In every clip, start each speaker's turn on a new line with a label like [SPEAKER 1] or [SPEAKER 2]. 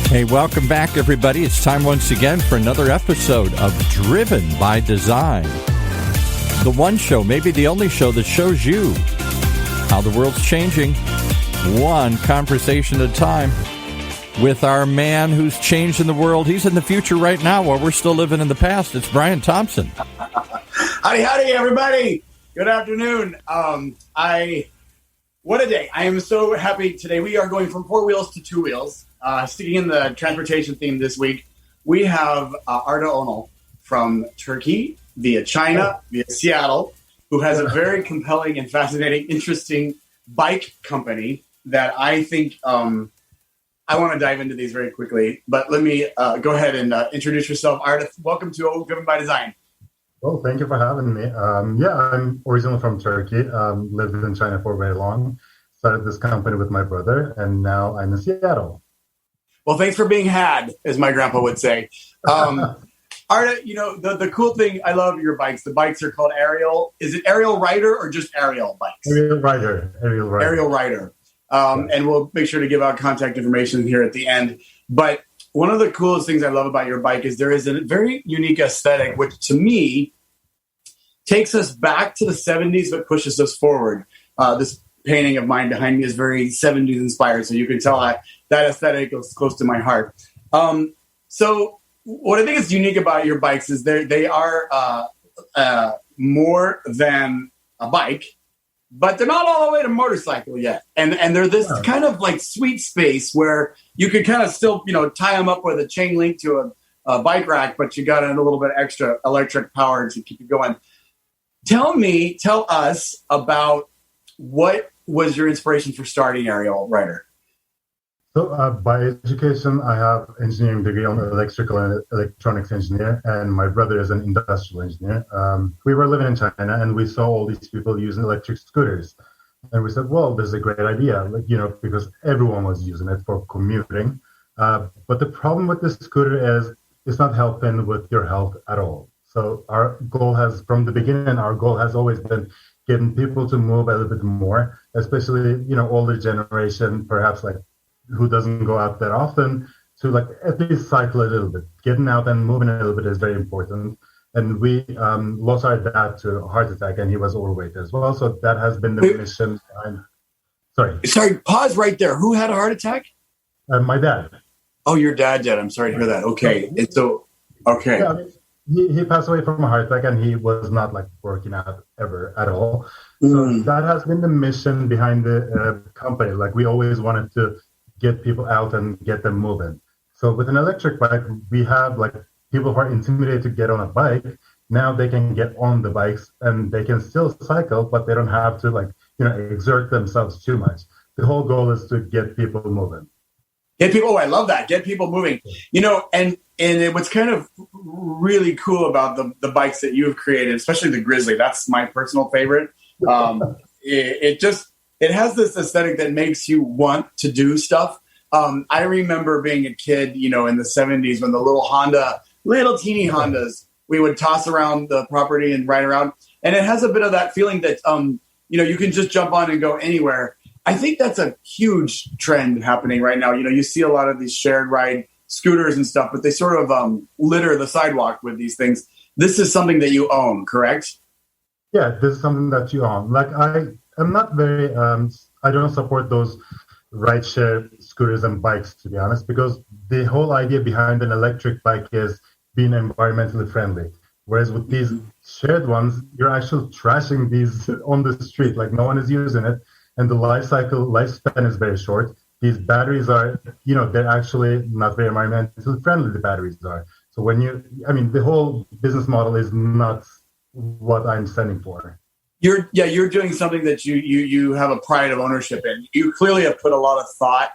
[SPEAKER 1] Hey, welcome back, everybody. It's time once again for another episode of Driven by Design. The one show, maybe the only show that shows you how the world's changing, one conversation at a time, with our man who's changing the world. He's in the future right now while we're still living in the past. It's Brian Thompson.
[SPEAKER 2] Howdy, everybody. Good afternoon. What a day. I am so happy today. We are going from 4 wheels to 2 wheels. Sticking in the transportation theme this week, we have Arda Onal from Turkey via China, via Seattle, who has a very compelling and fascinating, interesting bike company that I think I want to dive into these very quickly. But let me go ahead and introduce yourself. Arda, welcome to Driven by Design.
[SPEAKER 3] Well, thank you for having me. I'm originally from Turkey, lived in China for very long, started this company with my brother, and now I'm in Seattle.
[SPEAKER 2] Well, thanks for being had, as my grandpa would say. Arda, the cool thing, I love your bikes. The bikes are called Ariel. Is it Ariel Rider or just Ariel bikes?
[SPEAKER 3] Ariel Rider.
[SPEAKER 2] Ariel Rider. And we'll make sure to give out contact information here at the end. But one of the coolest things I love about your bike is there is a very unique aesthetic, which to me takes us back to the 70s, but pushes us forward. This painting of mine behind me is very 70s inspired, so you can tell that aesthetic goes close to my heart. So what I think is unique about your bikes is they are more than a bike, but they're not all the way to motorcycle yet. And they're this kind of like sweet space where you could kind of still, tie them up with a chain link to a bike rack, but you got a little bit extra electric power to keep it going. Tell us about what was your inspiration for starting Ariel Rider?
[SPEAKER 3] So by education, I have engineering degree on electrical and electronics engineer, and my brother is an industrial engineer. We were living in China, and we saw all these people using electric scooters. And we said, well, this is a great idea, because everyone was using it for commuting. But the problem with this scooter is it's not helping with your health at all. So our goal has always been getting people to move a little bit more, especially, older generation, perhaps like who doesn't go out that often, to like at least cycle a little bit. Getting out and moving a little bit is very important. And we lost our dad to a heart attack, and he was overweight as well. So that has been the mission.
[SPEAKER 2] Sorry, pause right there. Who had a heart attack?
[SPEAKER 3] My dad.
[SPEAKER 2] Oh, your dad did. I'm sorry to hear that. Okay. Okay.
[SPEAKER 3] Yeah, he passed away from a heart attack, and he was not like working out ever at all. So that has been the mission behind the company. Like we always wanted to get people out and get them moving. So with an electric bike, we have like people who are intimidated to get on a bike. Now they can get on the bikes and they can still cycle, but they don't have to exert themselves too much. The whole goal is to get people moving.
[SPEAKER 2] I love that. Get people moving. And what's kind of really cool about the bikes that you've created, especially the Grizzly, that's my personal favorite. It has this aesthetic that makes you want to do stuff. I remember being a kid, in the 70s when the little teeny Hondas, we would toss around the property and ride around. And it has a bit of that feeling that, you can just jump on and go anywhere. I think that's a huge trend happening right now. You see a lot of these shared ride scooters and stuff, but they sort of litter the sidewalk with these things. This is something that you own, correct?
[SPEAKER 3] Yeah, this is something that you own. Like I'm not very, I don't support those rideshare scooters and bikes, to be honest, because the whole idea behind an electric bike is being environmentally friendly. Whereas with these shared ones, you're actually trashing these on the street, like no one is using it. And the lifespan is very short. These batteries are, they're actually not very environmentally friendly, the batteries are. So the whole business model is not what I'm standing for.
[SPEAKER 2] You're doing something that you have a pride of ownership in. You clearly have put a lot of thought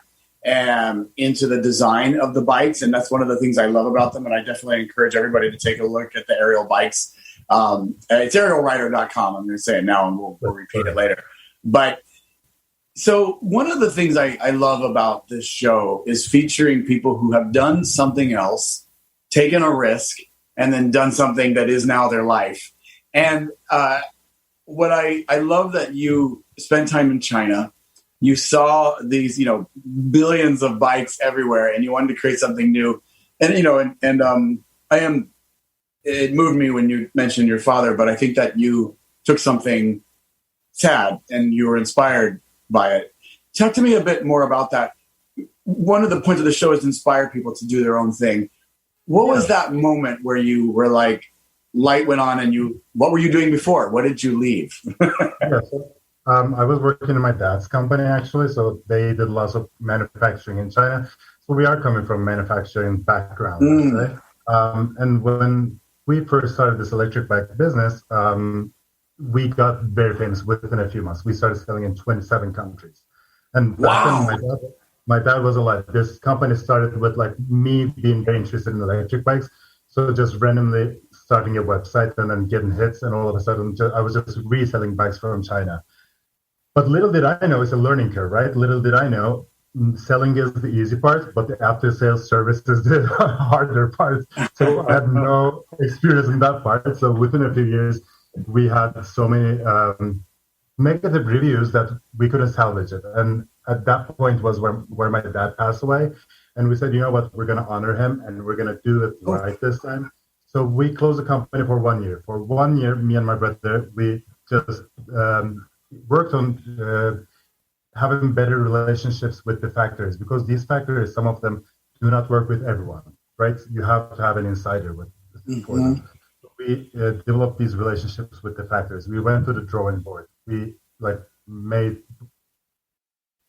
[SPEAKER 2] into the design of the bikes, and that's one of the things I love about them. And I definitely encourage everybody to take a look at the Ariel bikes. It's arielrider.com. I'm going to say it now, and we'll repeat it later. But so one of the things I love about this show is featuring people who have done something else, taken a risk, and then done something that is now their life. And what I love that you spent time in China. you saw these, billions of bikes everywhere, and you wanted to create something new. And, it moved me when you mentioned your father, but I think that you took something sad and you were inspired by it. Talk to me a bit more about that. One of the points of the show is to inspire people to do their own thing. What was that moment where you were like, light went on and what were you doing before? What did you leave?
[SPEAKER 3] I was working in my dad's company, actually. So they did lots of manufacturing in China. So we are coming from manufacturing background, right? And when we first started this electric bike business, we got very famous within a few months. We started selling in 27 countries. And back then, my dad was alive. This company started with like me being very interested in electric bikes. So just randomly starting a website and then getting hits. And all of a sudden, I was just reselling bikes from China. But little did I know, it's a learning curve, right? Little did I know, selling is the easy part, but the after-sales service is the harder part. So I had no experience in that part. So within a few years, we had so many negative reviews that we couldn't salvage it. And at that point was where my dad passed away. And we said, you know what, we're going to honor him and we're going to do it right this time. So we closed the company for 1 year. For 1 year, me and my brother, we just worked on having better relationships with the factories, because these factories, some of them do not work with everyone, right? You have to have an insider for them. So we developed these relationships with the factories. We went to the drawing board. We made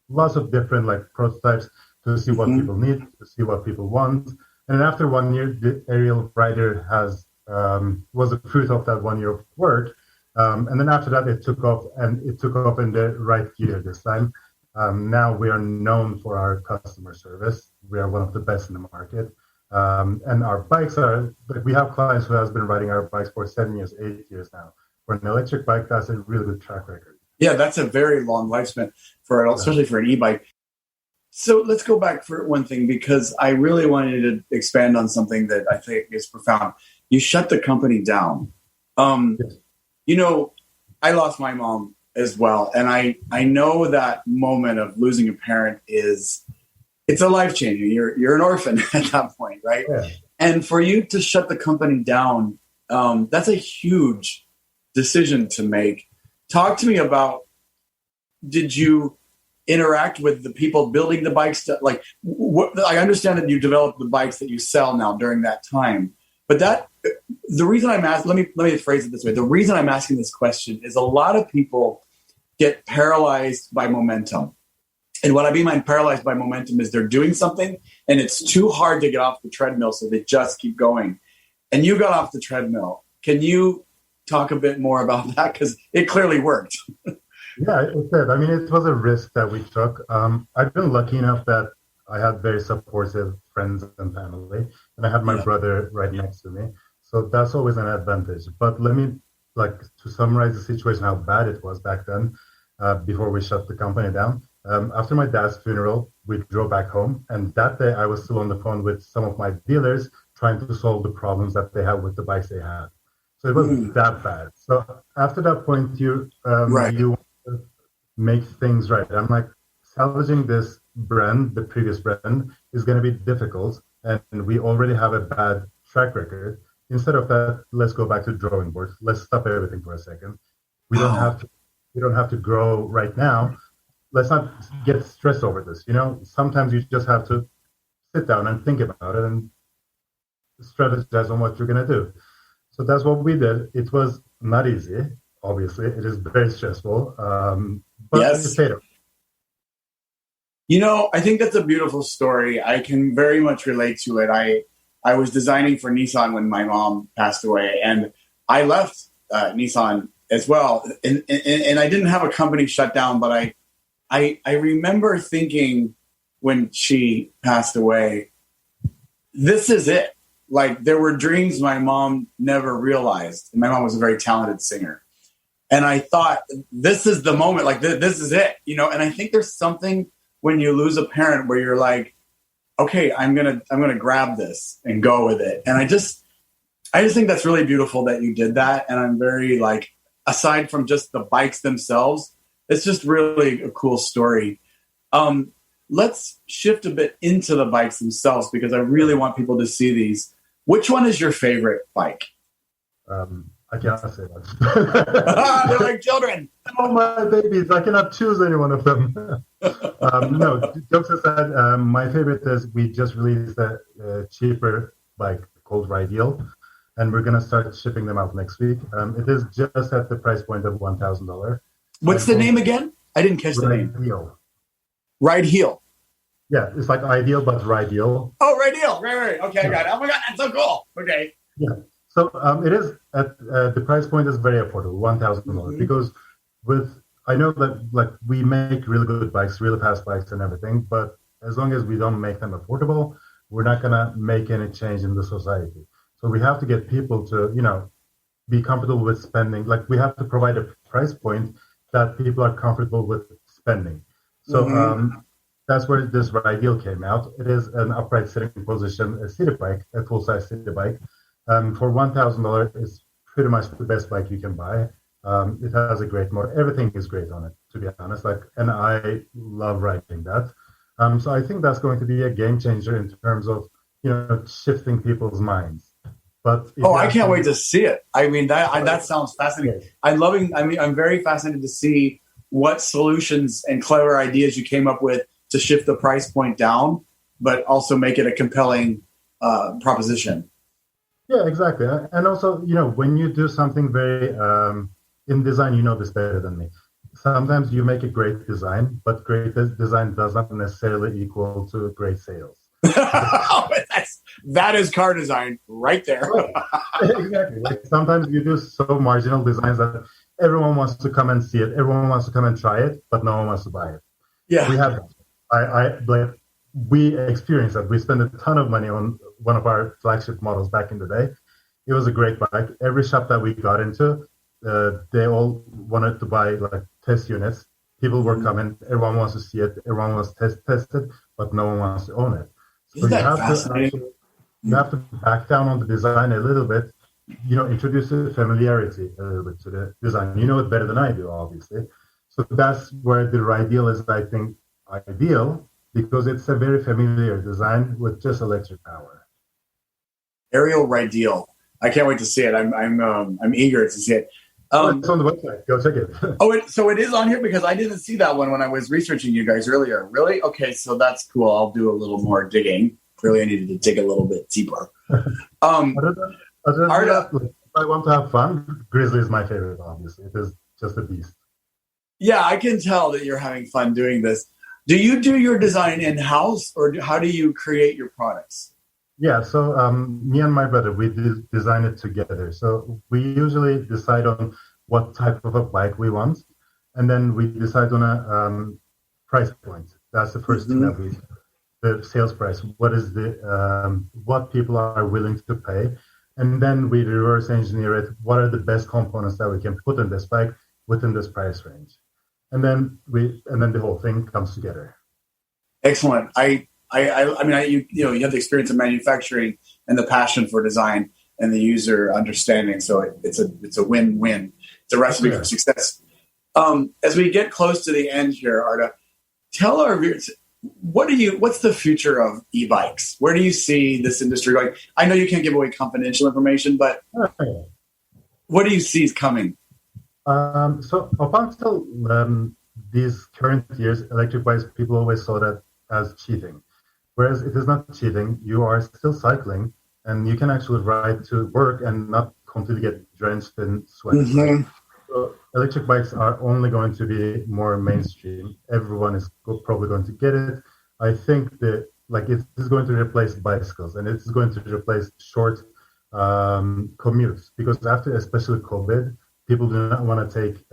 [SPEAKER 3] lots of different prototypes to see what people need, to see what people want. And after 1 year, the Ariel Rider was the fruit of that 1 year of work. And then after that, it took off, and it took off in the right gear this time. Now we are known for our customer service. We are one of the best in the market. And our bikes we have clients who has been riding our bikes for 7 years, 8 years now. For an electric bike, that's a really good track record.
[SPEAKER 2] Yeah, that's a very long lifespan especially for an e-bike. So let's go back for one thing, because I really wanted to expand on something that I think is profound. You shut the company down.
[SPEAKER 3] Yes.
[SPEAKER 2] I lost my mom as well. And I know that moment of losing a parent it's a life-changing. You're an orphan at that point, right?
[SPEAKER 3] Yeah.
[SPEAKER 2] And for you to shut the company down, that's a huge decision to make. Talk to me about, did you interact with the people building the bikes? I understand that you developed the bikes that you sell now during that time, but the reason I'm asking, let me phrase it this way. The reason I'm asking this question is a lot of people get paralyzed by momentum. And what I mean by paralyzed by momentum is they're doing something and it's too hard to get off the treadmill, so they just keep going. And you got off the treadmill. Can you talk a bit more about that? Because it clearly worked.
[SPEAKER 3] Yeah, it did. I mean, it was a risk that we took. I've been lucky enough that I had very supportive friends and family, and I had my brother right next to me. So that's always an advantage. But let me, to summarize the situation, how bad it was back then, before we shut the company down. After my dad's funeral, we drove back home. And that day, I was still on the phone with some of my dealers trying to solve the problems that they had with the bikes they had. So it was that bad. So after that point, you want to make things right. I'm like, salvaging this brand, the previous brand, is going to be difficult. And we already have a bad track record. Instead of that, let's go back to the drawing board. Let's stop everything for a second. We don't have to grow right now. Let's not get stressed over this. Sometimes you just have to sit down and think about it and strategize on what you're going to do. So that's what we did. It was not easy. Obviously, it is very stressful. But it's paid off.
[SPEAKER 2] I think that's a beautiful story. I can very much relate to it. I was designing for Nissan when my mom passed away, and I left Nissan as well. And I didn't have a company shut down, but I remember thinking when she passed away, this is it. There were dreams my mom never realized. And my mom was a very talented singer. And I thought, this is the moment, this is it, and I think there's something when you lose a parent where you're like, okay, I'm gonna grab this and go with it. And I just think that's really beautiful that you did that. And I'm very aside from just the bikes themselves, it's just really a cool story. Let's shift a bit into the bikes themselves because I really want people to see these. Which one is your favorite bike?
[SPEAKER 3] I cannot say that.
[SPEAKER 2] They're like children.
[SPEAKER 3] Oh, my babies. I cannot choose any one of them. No, jokes aside, my favorite is we just released a cheaper bike called Ariel, and we're going to start shipping them out next week. It is just at the price point of $1,000.
[SPEAKER 2] What's the name again? I didn't catch the name. Ride Heel.
[SPEAKER 3] Yeah, it's like ideal, but Ariel.
[SPEAKER 2] Oh, Ariel. Right. Okay, I got it. Oh, my God, that's so cool. Okay.
[SPEAKER 3] Yeah. So it is at the price point is very affordable, $1,000, because I know that like we make really good bikes, really fast bikes and everything, but as long as we don't make them affordable, we're not gonna make any change in the society. So we have to get people to, be comfortable with spending. Like we have to provide a price point that people are comfortable with spending. So that's where this Ariel came out. It is an upright sitting position, a city bike, a full-size city bike. For $1,000, it's pretty much the best bike you can buy. It has a great motor. Everything is great on it, to be honest. And I love riding that. So I think that's going to be a game changer in terms of, shifting people's minds. But
[SPEAKER 2] I can't wait to see it. I mean, that sounds fascinating. I'm very fascinated to see what solutions and clever ideas you came up with to shift the price point down, but also make it a compelling proposition.
[SPEAKER 3] Yeah, exactly. And also, when you do something very in design, you know this better than me. Sometimes you make a great design, but great design doesn't necessarily equal to great sales.
[SPEAKER 2] That is car design right there.
[SPEAKER 3] Exactly. Like sometimes you do so marginal designs that everyone wants to come and see it. Everyone wants to come and try it, but no one wants to buy it.
[SPEAKER 2] Yeah.
[SPEAKER 3] We have that. We experienced that. We spent a ton of money on one of our flagship models back in the day. It was a great bike. Every shop that we got into, they all wanted to buy test units. People were coming. Everyone wants to see it. Everyone wants to test it, but no one wants to own it. So you have to back down on the design a little bit. Introduce a familiarity a little bit to the design. You know it better than I do, obviously. So that's where the Ariel is, I think, ideal, because it's a very familiar design with just electric power.
[SPEAKER 2] Ariel Ariel. I can't wait to see it. I'm eager to see it.
[SPEAKER 3] It's on the website. Go check it.
[SPEAKER 2] So it is on here because I didn't see that one when I was researching you guys earlier. Really? Okay, so that's cool. I'll do a little more digging. Clearly, I needed to dig a little bit deeper.
[SPEAKER 3] Other than that, if I want to have fun, Grizzly is my favorite, obviously. It is just a beast.
[SPEAKER 2] Yeah, I can tell that you're having fun doing this. Do you do your design in-house, or how do you create your products?
[SPEAKER 3] Yeah, so me and my brother, we design it together. So we usually decide on what type of a bike we want, and then we decide on a price point. That's the first thing that the sales price. What is what people are willing to pay, and then we reverse engineer it. What are the best components that we can put in this bike within this price range, and then the whole thing comes together. Excellent.
[SPEAKER 2] I mean, you have the experience of manufacturing and the passion for design and the user understanding. So it's a win-win. It's a recipe for success. As we get close to the end here, Arda, tell our viewers, what's the future of e-bikes? Where do you see this industry going? I know you can't give away confidential information, but what do you see is coming?
[SPEAKER 3] So up until these current years, electric bikes, people always saw that as cheating. Whereas it is not cheating. You are still cycling, and you can actually ride to work and not completely get drenched in sweat. Mm-hmm. So electric bikes are only going to be more mainstream. Everyone is probably going to get it. I think that it is going to replace bicycles, and it is going to replace short commutes, because after especially COVID, people do not want to take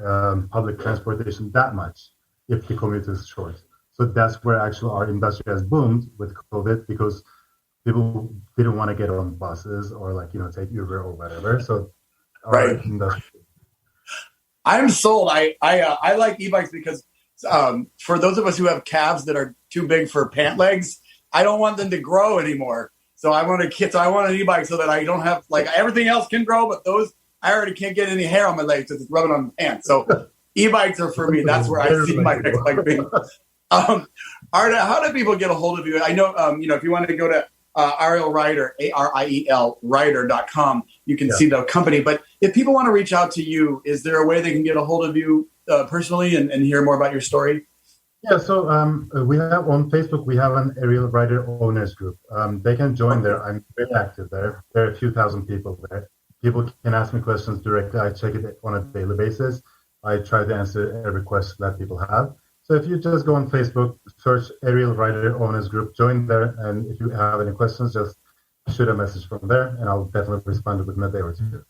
[SPEAKER 3] public transportation that much if the commute is short. So that's where actually our industry has boomed with COVID, because people didn't want to get on buses or take Uber or whatever. So our industry.
[SPEAKER 2] I'm sold. I like e-bikes because for those of us who have calves that are too big for pant legs, I don't want them to grow anymore. So I want an e-bike so that I don't have everything else can grow, but those I already can't get any hair on my legs because it's rubbing on the pants. So e-bikes are for me. That's where I see my next bike being. Arda, how do people get a hold of you? I know, if you want to go to Ariel Writer, ARIEL Writer.com, you can see the company. But if people want to reach out to you, is there a way they can get a hold of you personally and hear more about your story?
[SPEAKER 3] Yeah, so we have on Facebook, we have an Ariel Writer Owners Group. They can join there. I'm very active there. There are a few thousand people there. People can ask me questions directly. I check it on a daily basis. I try to answer every question that people have. So if you just go on Facebook, search Ariel Writer Owners Group, join there, and if you have any questions, just shoot a message from there, and I'll definitely respond within a day or two.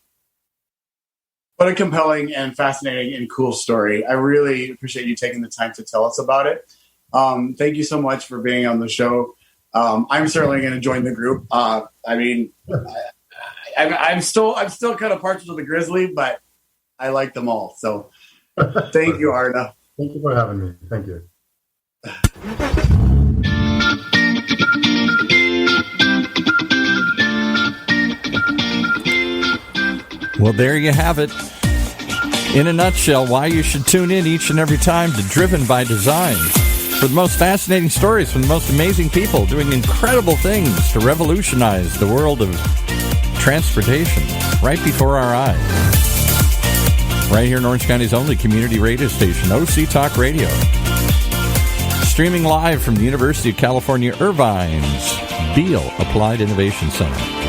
[SPEAKER 2] What a compelling and fascinating and cool story. I really appreciate you taking the time to tell us about it. Thank you so much for being on the show. I'm certainly going to join the group. I'm still kind of partial to the Grizzly, but I like them all. So thank you, Arda.
[SPEAKER 3] Thank you for having me. Thank you.
[SPEAKER 1] Well, there you have it. In a nutshell, why you should tune in each and every time to Driven by Design for the most fascinating stories from the most amazing people doing incredible things to revolutionize the world of transportation right before our eyes. Right here in Orange County's only community radio station, OC Talk Radio. Streaming live from the University of California, Irvine's Beale Applied Innovation Center.